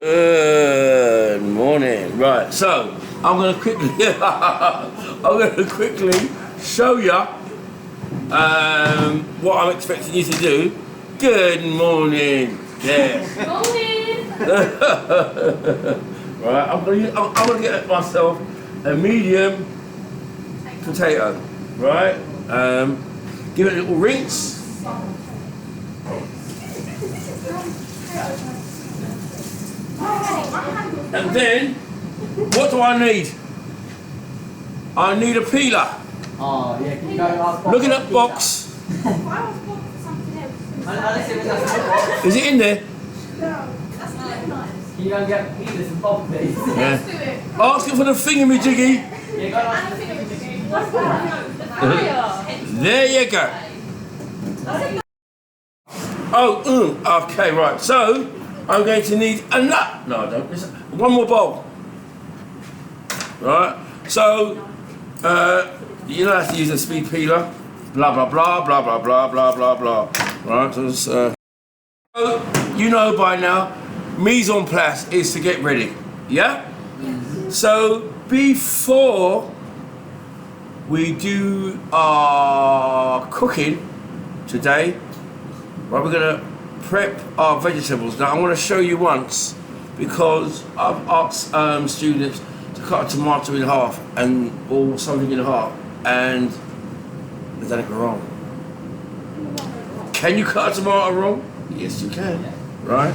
Good morning. Right, so I'm going to quickly show you what I'm expecting you to do. Good morning. Yes. Morning. Right, I'm going to get myself a medium potato. Right, give it a little rinse. And then, what do I need? I need a peeler. Oh, yeah, can you go ask Look in that box. Is it in there? Can you go and get peelers and bob, please? Yeah. Ask it for the thingamajiggy. Yeah, go and ask There you go. Oh, okay, right. So, I'm going to need a nut. No, I don't. One more bowl. Right. So, you don't have to use a speed peeler. Blah blah blah blah blah blah blah blah blah. Right. So, you know by now, mise en place is to get ready. Yeah. So before we do our cooking today, right, we're gonna prep our vegetables. Now I'm going to show you once because I've asked students to cut a tomato in half or something in half, and they've done it wrong. Can you cut a tomato wrong? Yes, you can. Right?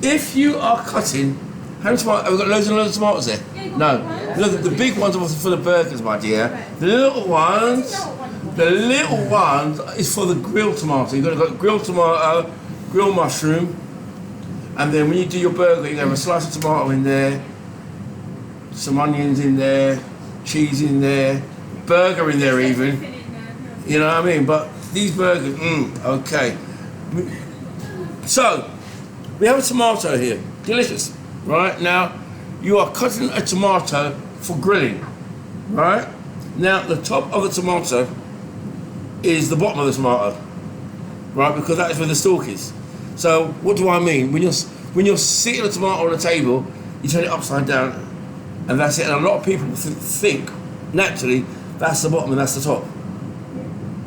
If you are cutting, how many tomatoes? Have we got loads and loads of tomatoes there? No. Look, the big ones are for the burgers, my dear. The little ones is for the grilled tomato. You've got grilled tomato, grilled mushroom, and then when you do your burger, you have a slice of tomato in there, some onions in there, cheese in there, burger in there even. You know what I mean? But these burgers, okay. So, we have a tomato here, delicious, right? Now, you are cutting a tomato for grilling, right? Now, the top of the tomato is the bottom of the tomato, right? Because that is where the stalk is. So, what do I mean? When you're sitting a tomato on the table, you turn it upside down, and that's it. And a lot of people think naturally that's the bottom and that's the top,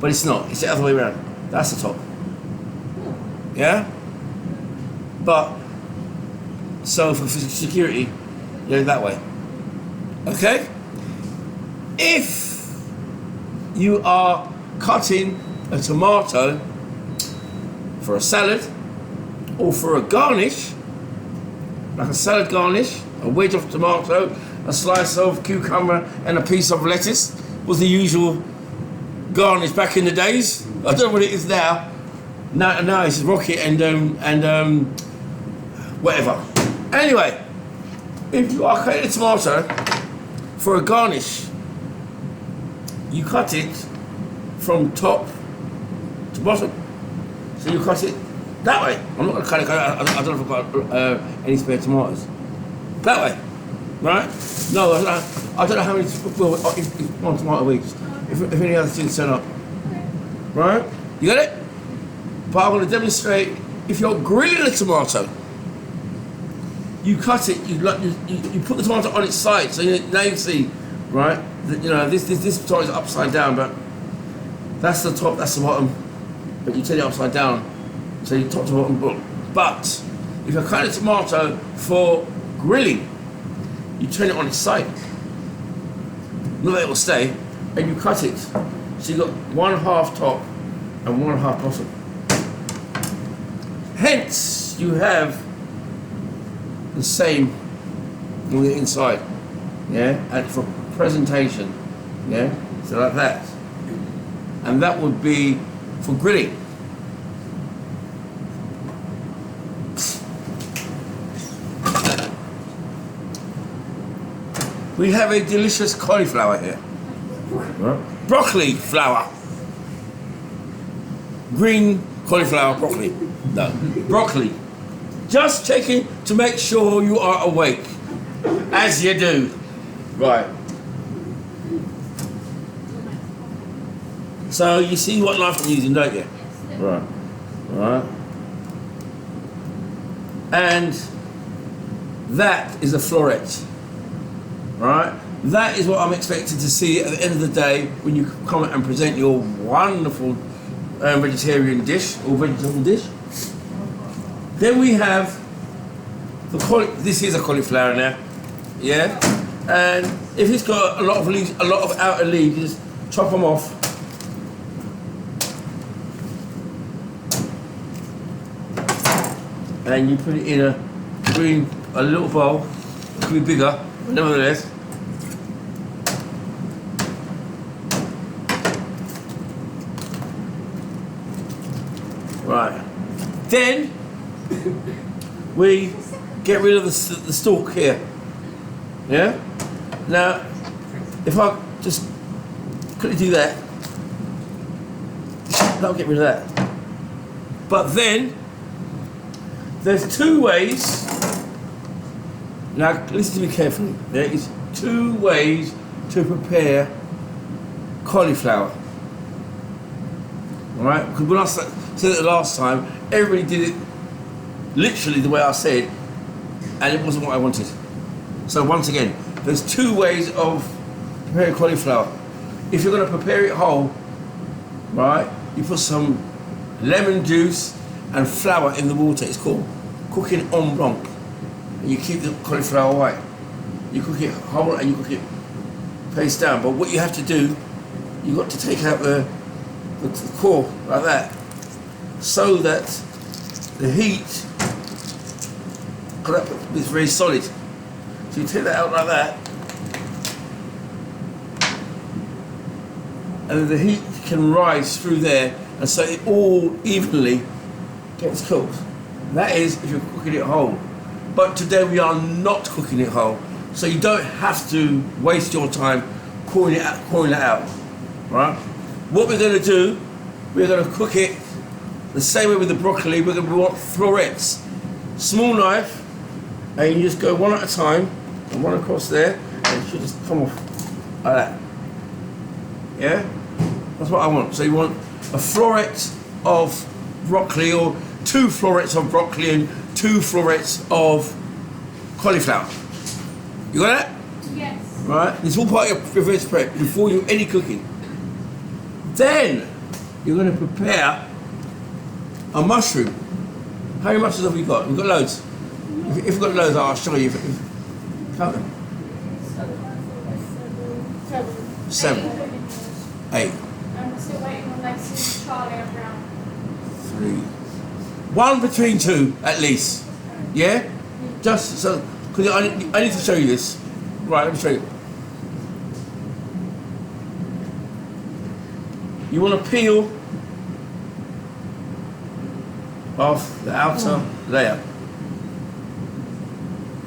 but it's not. It's the other way around. That's the top. Yeah. But so for security, you're that way. Okay. If you are cutting a tomato for a salad or for a garnish, like a salad garnish, a wedge of tomato, a slice of cucumber and a piece of lettuce was the usual garnish back in the days. I don't know what it is now. Now it's rocket and whatever. Anyway, if you are cutting a tomato for a garnish, you cut it from top to bottom. So you cut it that way. I'm not going to cut it. I don't know if I've got any spare tomatoes. That way, right? No, I don't know how many. Well, if one tomato weeks. If any other things turn up, right? You got it? But I'm going to demonstrate. If you're grilling a tomato, you cut it. You put the tomato on its side. So now you see, right? That, this tomato is upside down, but that's the top. That's the bottom. But you turn it upside down, so you top to bottom. But if you're cutting a tomato for grilling, you turn it on its side. Not that it will stay, and you cut it. So you got 1/2 top and 1/2 bottom. Hence, you have the same on the inside, yeah, and for presentation, yeah, so like that, and that would be for grilling. We have a delicious cauliflower here, broccoli flower, green cauliflower broccoli. No, broccoli. Just checking to make sure you are awake, as you do. Right. So you see what knife I'm using, don't you? Right. Right. And That is a floret. Right? That is what I'm expected to see at the end of the day when you come and present your wonderful vegetarian dish or vegetable dish. Then we have this is a cauliflower now, yeah. And if it's got a lot of leaves, a lot of outer leaves, you just chop them off. And you put it in a little bowl. It could be bigger, but nevertheless. Right. Then we get rid of the stalk here. Yeah? Now, if I just quickly do that, that'll get rid of that. But then, there's two ways. Now, listen to me carefully. There is two ways to prepare cauliflower. Alright? Because when I said it the last time, everybody did it literally the way I said, and it wasn't what I wanted. So once again, there's two ways of preparing cauliflower. If you're going to prepare it whole, right, you put some lemon juice and flour in the water. It's called cooking en blanc. And you keep the cauliflower white. You cook it whole and you cook it face down. But what you have to do, you've got to take out the core like that, so that the heat, it's very solid. So you take that out like that, and then the heat can rise through there, and so it all evenly gets cooked. That is if you're cooking it whole. But today we are not cooking it whole, so you don't have to waste your time pouring it out, right? What we're going to do, we're going to cook it the same way with the broccoli. We want florets. Small knife, and you just go one at a time, and one across there, and it should just come off like that. Yeah? That's what I want. So you want a floret of broccoli, or 2 florets of broccoli and 2 florets of cauliflower. You got that? Yes. Right? This is all part of your first prep before you any cooking. Then you're going to prepare a mushroom. How many mushrooms have we got? We've got loads. If we've got loads, I'll show you. Count them. 7. 8. I'm still waiting on Lexi, Charlie, and Brown. 3. 1 between 2 at least. Yeah? Just so, because I need to show you this. Right, let me show you. You want to peel off the outer layer.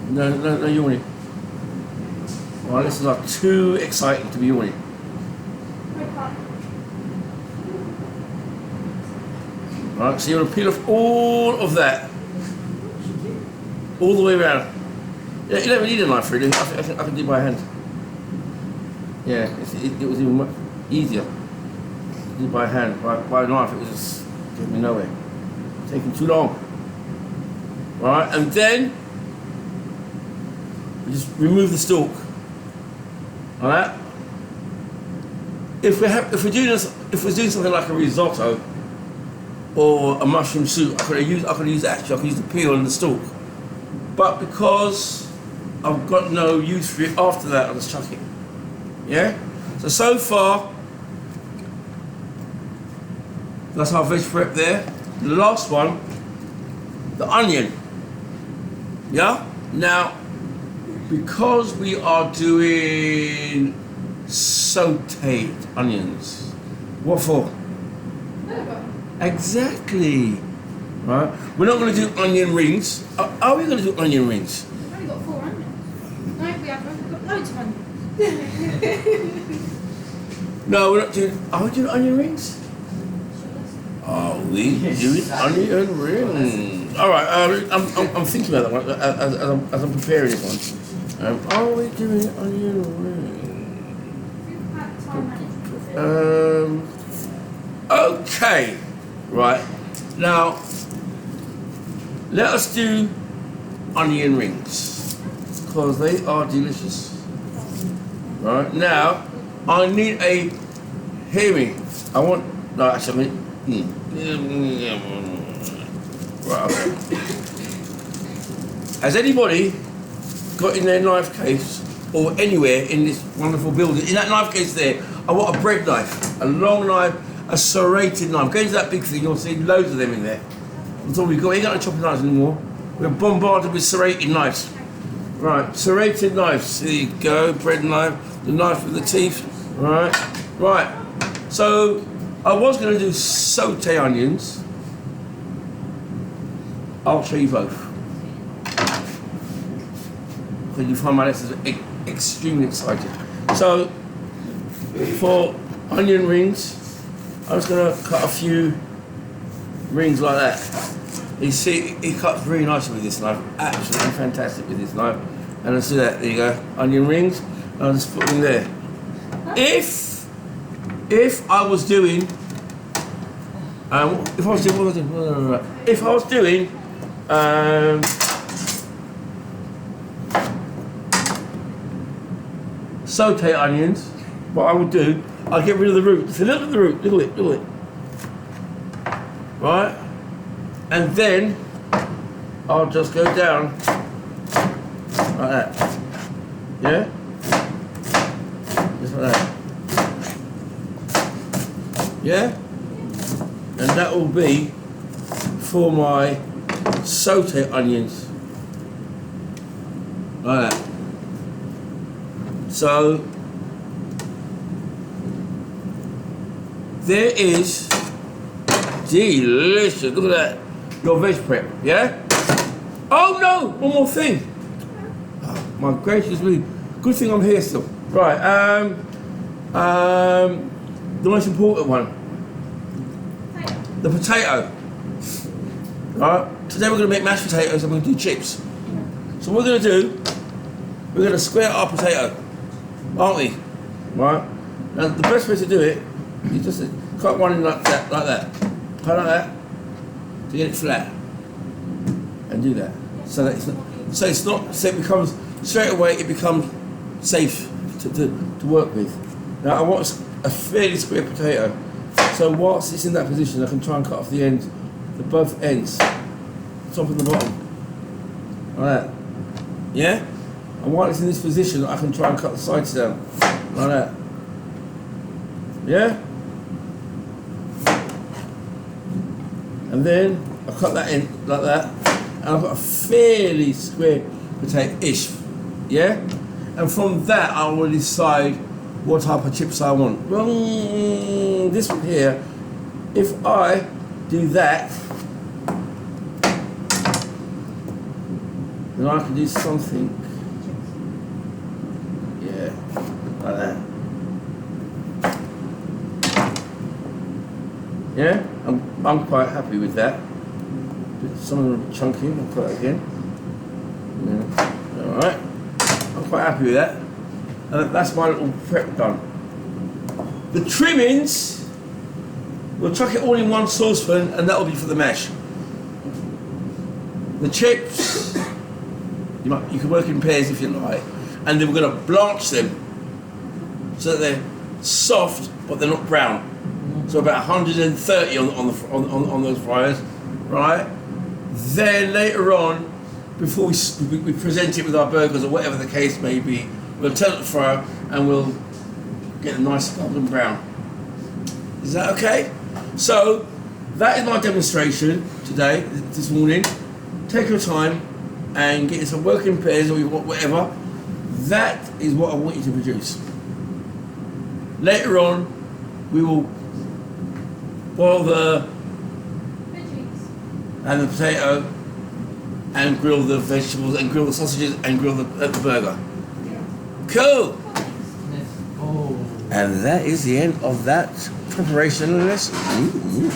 No, yawning. Well, this is not too exciting to be yawning. Right, so you want to peel off all of that, all the way around. Yeah, you don't even need a knife really. I can do it by hand. Yeah, it was even much easier to do it by hand. By a knife, it was just getting me nowhere. Taking too long. Right, and then we just remove the stalk. Alright? If we're doing something like a risotto or a mushroom soup, I could use the peel and the stalk. But because I've got no use for it after that, I'll just chuck it. Yeah? So far, that's our veg prep there. The last one, the onion. Yeah? Now, because we are doing sauteed onions, what for? Exactly. Right? We're not going to do onion rings. Are we going to do onion rings? We've only got 4 onions. No, we haven't. We've got loads of onions. No, we're not doing. Are we doing onion rings? Are we doing onion rings? All right. I'm thinking about that one as I'm preparing this one. Are we doing onion rings? Okay. Right. Now, let us do onion rings. because they are delicious. Right, now, I need a, hear me, I want, no actually, right, okay. Has anybody got in their knife case or anywhere in this wonderful building, in that knife case there, I want a bread knife, a long knife, a serrated knife. Go into that big thing, you'll see loads of them in there. That's all we've got. We ain't got no chopping knives anymore. We're bombarded with serrated knives. Right, serrated knives. There you go, bread knife, the knife with the teeth. Right, right. So I was going to do saute onions. I'll show you both. Because you find my lessons extremely exciting. So for onion rings, I'm just going to cut a few rings like that. You see, it cuts very nicely with this knife. Absolutely fantastic with this knife. And let's do that. There you go. Onion rings. I'll just put them there. If I was doing, if I was doing saute onions, what I would do, I'd get rid of the root. Just a little bit of the root. Little bit. Right? And then I'll just go down like that. Yeah? Just like that. Yeah? And that will be for my saute onions. Like that. So there is delicious. Look at that. Your veg prep, yeah? Oh no! One more thing. Oh, my gracious me. Good thing I'm here still. Right, the most important one. The potato. Right? Today we're gonna make mashed potatoes and we're gonna do chips. So what we're gonna do, we're gonna square our potato, aren't we? Right? Now the best way to do it, you just cut one in like that. Cut like that. To get it flat, and do that, so that so it becomes straight away. It becomes safe to work with. Now I want a fairly square potato, so whilst it's in that position, I can try and cut off the ends, both ends, top and the bottom, like that. Yeah, and while it's in this position, I can try and cut the sides down, like that. Yeah. And then I cut that in like that, and I've got a fairly square potato-ish, yeah? And from that, I will decide what type of chips I want. Well, this one here, if I do that, then I can do something, yeah, like that. Yeah, I'm quite happy with that. Some of them are chunky, I'll put that again. Yeah. Alright, I'm quite happy with that. And that's my little prep done. The trimmings, we'll chuck it all in one saucepan and that will be for the mash. The chips, you can work in pairs if you like, and then we're going to blanch them so that they're soft but they're not brown. So about 130 on those fryers, right? Then later on, before we present it with our burgers or whatever the case may be, we'll turn up the fryer and we'll get a nice golden brown. Is that okay? So that is my demonstration today, this morning. Take your time and get some working pairs or whatever. That is what I want you to produce. Later on, we will boil the Veggies. and the potato and grill the vegetables and grill the sausages and grill the burger. Cool! Oh. And that is the end of that preparation lesson. Ooh.